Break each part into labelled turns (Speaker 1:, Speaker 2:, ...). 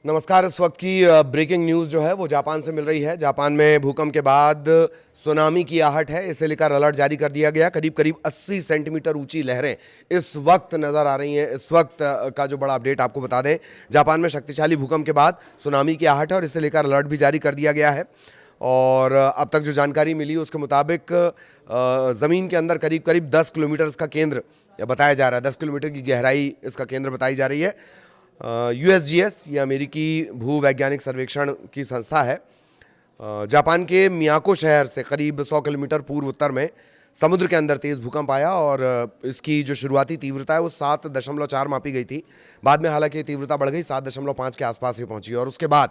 Speaker 1: नमस्कार। इस वक्त की ब्रेकिंग न्यूज़ जो है वो जापान से मिल रही है। जापान में भूकंप के बाद सुनामी की आहट है, इसे लेकर अलर्ट जारी कर दिया गया। करीब करीब 80 सेंटीमीटर ऊंची लहरें इस वक्त नज़र आ रही हैं। इस वक्त का जो बड़ा अपडेट आपको बता दें, जापान में शक्तिशाली भूकंप के बाद सुनामी की आहट है और इसे लेकर अलर्ट भी जारी कर दिया गया है। और अब तक जो जानकारी मिली उसके मुताबिक ज़मीन के अंदर करीब करीब 10 किलोमीटर इसका केंद्र बताया जा रहा है। 10 किलोमीटर की गहराई इसका केंद्र बताई जा रही है। यूएसजीएस ये अमेरिकी भूवैज्ञानिक सर्वेक्षण की संस्था है। जापान के मियाको शहर से करीब 100 किलोमीटर पूर्व उत्तर में समुद्र के अंदर तेज़ भूकंप आया और इसकी जो शुरुआती तीव्रता है वो 7.4 मापी गई थी। बाद में हालांकि तीव्रता बढ़ गई, 7.5 के आसपास ही पहुंची और उसके बाद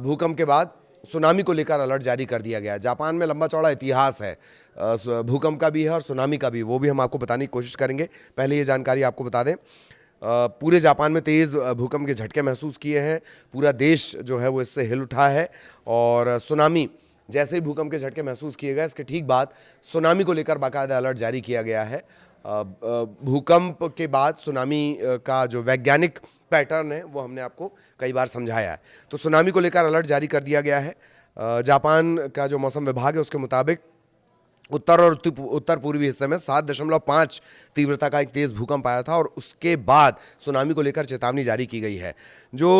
Speaker 1: भूकंप के बाद सुनामी को लेकर अलर्ट जारी कर दिया गया। जापान में लंबा चौड़ा इतिहास है भूकंप का भी है और सुनामी का भी, वो भी हम आपको बताने की कोशिश करेंगे। पहले ये जानकारी आपको बता दें, पूरे जापान में तेज़ भूकंप के झटके महसूस किए हैं। पूरा देश जो है वो इससे हिल उठा है और सुनामी जैसे ही भूकंप के झटके महसूस किए गए, इसके ठीक बाद सुनामी को लेकर बाकायदा अलर्ट जारी किया गया है। भूकंप के बाद सुनामी का जो वैज्ञानिक पैटर्न है वो हमने आपको कई बार समझाया है। तो सुनामी को लेकर अलर्ट जारी कर दिया गया है। जापान का जो मौसम विभाग है उसके मुताबिक उत्तर और उत्तर पूर्वी हिस्से में 7.5 तीव्रता का एक तेज़ भूकंप आया था और उसके बाद सुनामी को लेकर चेतावनी जारी की गई है। जो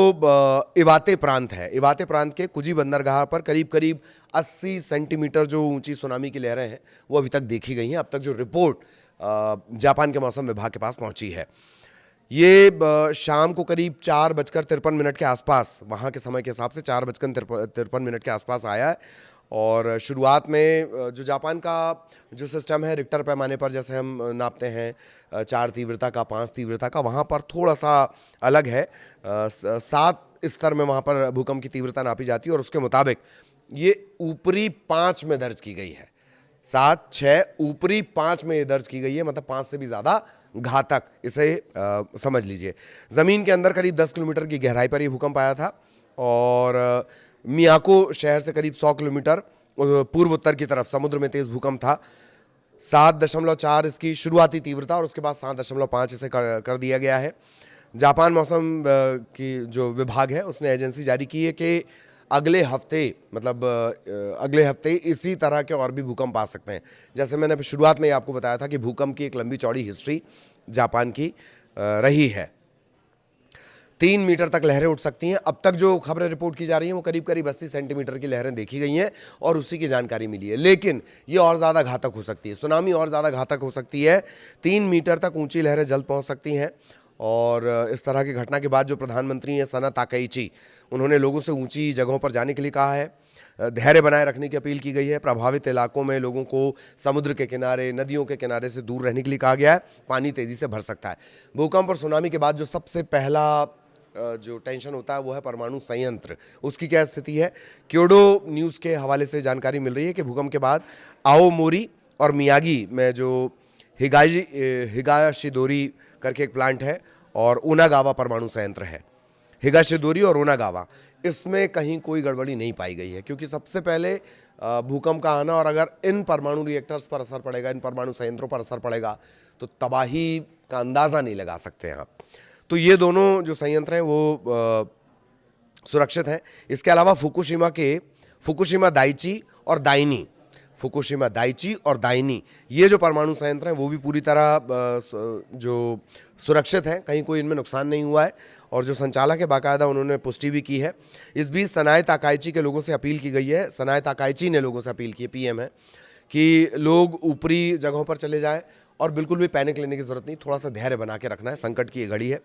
Speaker 1: इवाते प्रांत है, इवाते प्रांत के कुजी बंदरगाह पर करीब करीब 80 सेंटीमीटर जो ऊंची सुनामी की लहरें हैं वो अभी तक देखी गई हैं। अब तक जो रिपोर्ट जापान के मौसम विभाग के पास पहुंची है, ये शाम को करीब 4:53 के आसपास, वहाँ के समय के हिसाब से 4:53 के आसपास आया है। और शुरुआत में जो जापान का जो सिस्टम है रिक्टर पैमाने पर जैसे हम नापते हैं 4 तीव्रता का, 5 तीव्रता का, वहाँ पर थोड़ा सा अलग है। 7 स्तर में वहाँ पर भूकंप की तीव्रता नापी जाती है और उसके मुताबिक ये ऊपरी 5 में दर्ज की गई है। 7, 6 ऊपरी 5 में दर्ज की गई है, मतलब 5 से भी ज़्यादा घातक, इसे समझ लीजिए। ज़मीन के अंदर करीब 10 किलोमीटर की गहराई पर ये भूकंप आया था और मियाको शहर से करीब 100 किलोमीटर पूर्व उत्तर की तरफ समुद्र में तेज़ भूकंप था। 7.4 इसकी शुरुआती तीव्रता और उसके बाद 7.5 इसे कर दिया गया है। जापान मौसम की जो विभाग है उसने एजेंसी जारी की है कि अगले हफ्ते, मतलब अगले हफ्ते इसी तरह के और भी भूकंप आ सकते हैं। जैसे मैंने शुरुआत में आपको बताया था कि भूकंप की एक लंबी चौड़ी हिस्ट्री जापान की रही है। 3 मीटर तक लहरें उठ सकती हैं। अब तक जो खबरें रिपोर्ट की जा रही हैं वो करीब करीब 80 सेंटीमीटर की लहरें देखी गई हैं और उसी की जानकारी मिली है, लेकिन ये और ज़्यादा घातक हो सकती है। सुनामी और ज़्यादा घातक हो सकती है। 3 मीटर तक ऊंची लहरें जल्द पहुंच सकती हैं। और इस तरह की घटना के बाद जो प्रधानमंत्री हैं सना ताकाइची, उन्होंने लोगों से ऊंची जगहों पर जाने के लिए कहा है। धैर्य बनाए रखने की अपील की गई है। प्रभावित इलाकों में लोगों को समुद्र के किनारे, नदियों के किनारे से दूर रहने के लिए कहा गया है। पानी तेज़ी से भर सकता है। भूकंप और सुनामी के बाद जो सबसे पहला जो टेंशन होता है वो है परमाणु संयंत्र। उसकी क्या स्थिति है? क्योडो न्यूज़ के हवाले से जानकारी मिल रही है कि भूकंप के बाद आओमोरी और मियागी में जो हिगाशिदोरी करके एक प्लांट है और उनागावा परमाणु संयंत्र है। हिगाशिदोरी और उनागावा, इसमें कहीं कोई गड़बड़ी नहीं पाई गई है, क्योंकि सबसे पहले भूकंप का आना और अगर इन परमाणु रिएक्टर्स पर असर पड़ेगा, इन परमाणु संयंत्रों पर असर पड़ेगा तो तबाही का अंदाज़ा नहीं लगा सकते हैं आप। तो ये दोनों जो संयंत्र हैं वो सुरक्षित हैं। इसके अलावा फुकुशिमा दाइची और दाइनी, फुकुशिमा दाइची और दाइनी, ये जो परमाणु संयंत्र हैं वो भी पूरी तरह जो सुरक्षित हैं, कहीं कोई इनमें नुकसान नहीं हुआ है। और जो संचालक है बाकायदा उन्होंने पुष्टि भी की है। इस बीच सनाए ताकाइची के लोगों से अपील की गई है, सनाए ताकाइची ने लोगों से अपील की है, पीएम है, कि लोग ऊपरी जगहों पर चले जाएं और बिल्कुल भी पैनिक लेने की ज़रूरत नहीं, थोड़ा सा धैर्य बना के रखना है, संकट की ये घड़ी है।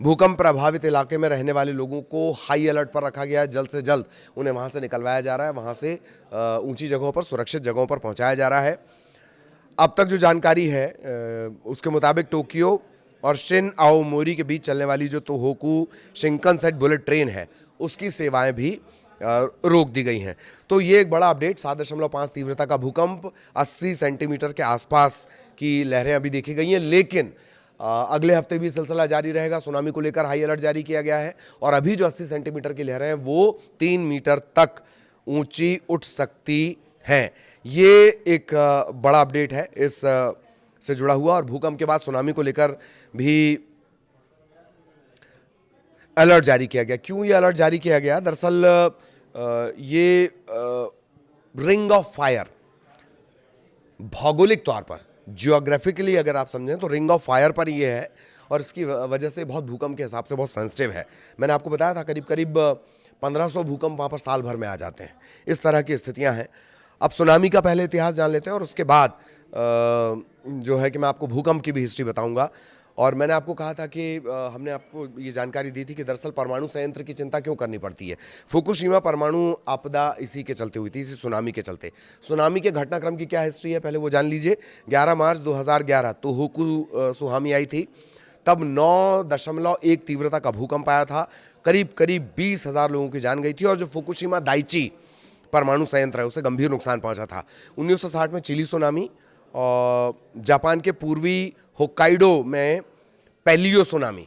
Speaker 1: भूकंप प्रभावित इलाके में रहने वाले लोगों को हाई अलर्ट पर रखा गया है। जल्द से जल्द उन्हें वहाँ से निकलवाया जा रहा है, वहाँ से ऊंची जगहों पर, सुरक्षित जगहों पर पहुँचाया जा रहा है। अब तक जो जानकारी है उसके मुताबिक टोक्यो और शिन आओमोरी के बीच चलने वाली जो तोहोकू शिंकनसेन बुलेट ट्रेन है उसकी सेवाएं भी रोक दी गई हैं। तो ये एक बड़ा अपडेट, 7.5 तीव्रता का भूकंप, 80 सेंटीमीटर के आसपास की लहरें अभी देखी गई हैं, लेकिन अगले हफ्ते भी सिलसिला जारी रहेगा। सुनामी को लेकर हाई अलर्ट जारी किया गया है और अभी जो 80 सेंटीमीटर की लहरें हैं वो 3 मीटर तक ऊंची उठ सकती हैं। ये एक बड़ा अपडेट है इस से जुड़ा हुआ। और भूकंप के बाद सुनामी को लेकर भी अलर्ट जारी किया गया। क्यों ये अलर्ट जारी किया गया? दरअसल ये रिंग ऑफ फायर भौगोलिक तौर पर, जियोग्राफिकली अगर आप समझें तो रिंग ऑफ फायर पर ये है, और इसकी वजह से बहुत भूकंप के हिसाब से बहुत सेंसिटिव है। मैंने आपको बताया था करीब करीब 1500 भूकंप वहाँ पर साल भर में आ जाते हैं। इस तरह की स्थितियाँ हैं। अब सुनामी का पहले इतिहास जान लेते हैं और उसके बाद जो है कि मैं आपको भूकंप की भी हिस्ट्री बताऊंगा। और मैंने आपको कहा था कि हमने आपको ये जानकारी दी थी कि दरअसल परमाणु संयंत्र की चिंता क्यों करनी पड़ती है। फुकुशिमा परमाणु आपदा इसी के चलते हुई थी, इसी सुनामी के चलते। सुनामी के घटनाक्रम की क्या हिस्ट्री है पहले वो जान लीजिए। 11 मार्च 2011 तोहोकू सुनामी आई थी। तब 9.1 तीव्रता का भूकंप आया था। करीब करीब 20,000 लोगों की जान गई थी, और जो फुकुशिमा दाइची परमाणु संयंत्र है उसे गंभीर नुकसान पहुंचा था। 1960 में चिली सुनामी, और जापान के पूर्वी होक्काइडो में पैलियो सुनामी,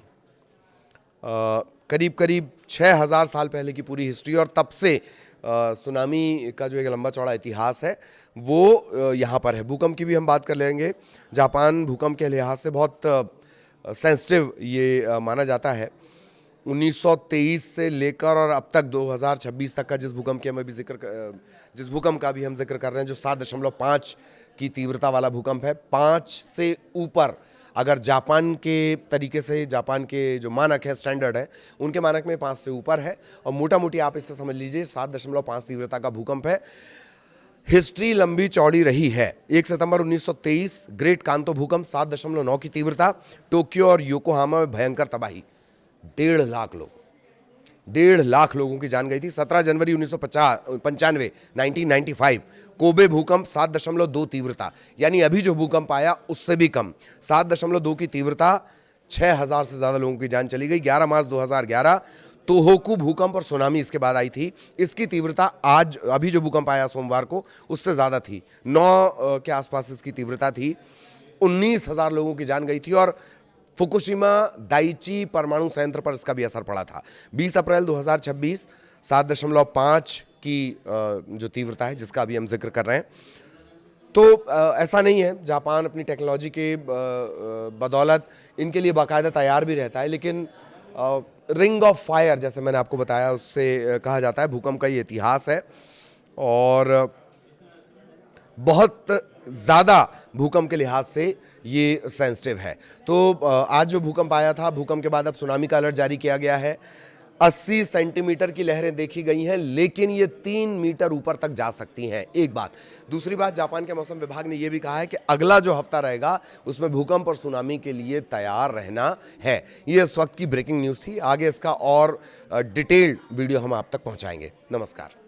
Speaker 1: करीब करीब 6,000 साल पहले की पूरी हिस्ट्री। और तब से सुनामी का जो एक लंबा चौड़ा इतिहास है वो यहाँ पर है। भूकंप की भी हम बात कर लेंगे। जापान भूकंप के लिहाज से बहुत सेंसिटिव ये माना जाता है। 1923 से लेकर और अब तक 2026 तक का जिस भूकंप का भी हम जिक्र कर रहे हैं, जो 7.5 की तीव्रता वाला भूकंप है, 5 से ऊपर अगर जापान के तरीके से, जापान के जो मानक है, स्टैंडर्ड है, उनके मानक में 5 से ऊपर है। और मोटा मोटी आप इससे समझ लीजिए 7.5 तीव्रता का भूकंप है। हिस्ट्री लंबी चौड़ी रही है। 1 सितंबर 1923 ग्रेट कांतो भूकंप, 7.9 की तीव्रता, टोक्यो और योकोहामा में भयंकर तबाही, 1.5 लाख लोग, 1.5 लाख लोगों की जान गई थी। 17 जनवरी 1995 1995 कोबे भूकंप, 7.2 तीव्रता, यानी अभी जो भूकंप आया उससे भी कम, 7.2 की तीव्रता, 6,000 से ज़्यादा लोगों की जान चली गई। 11 मार्च 2011 तोहोकू भूकंप और सुनामी इसके बाद आई थी। इसकी तीव्रता आज अभी जो भूकंप आया सोमवार को उससे ज़्यादा थी, 9 के आसपास इसकी तीव्रता थी। 19,000 लोगों की जान गई थी, और फुकुशिमा दाइची परमाणु संयंत्र पर इसका भी असर पड़ा था। 20 अप्रैल 2026 7.5 की जो तीव्रता है जिसका अभी हम जिक्र कर रहे हैं। तो ऐसा नहीं है, जापान अपनी टेक्नोलॉजी के बदौलत इनके लिए बाकायदा तैयार भी रहता है, लेकिन रिंग ऑफ फायर जैसे मैंने आपको बताया उससे कहा जाता है। भूकंप का ये इतिहास है, और बहुत ज़्यादा भूकंप के लिहाज से ये सेंसिटिव है। तो आज जो भूकंप आया था, भूकंप के बाद अब सुनामी का अलर्ट जारी किया गया है। 80 सेंटीमीटर की लहरें देखी गई हैं, लेकिन ये 3 मीटर ऊपर तक जा सकती हैं, एक बात। दूसरी बात, जापान के मौसम विभाग ने यह भी कहा है कि अगला जो हफ्ता रहेगा उसमें भूकंप और सुनामी के लिए तैयार रहना है। ये इस वक्त की ब्रेकिंग न्यूज़ थी। आगे इसका और डिटेल्ड वीडियो हम आप तक पहुंचाएंगे। नमस्कार।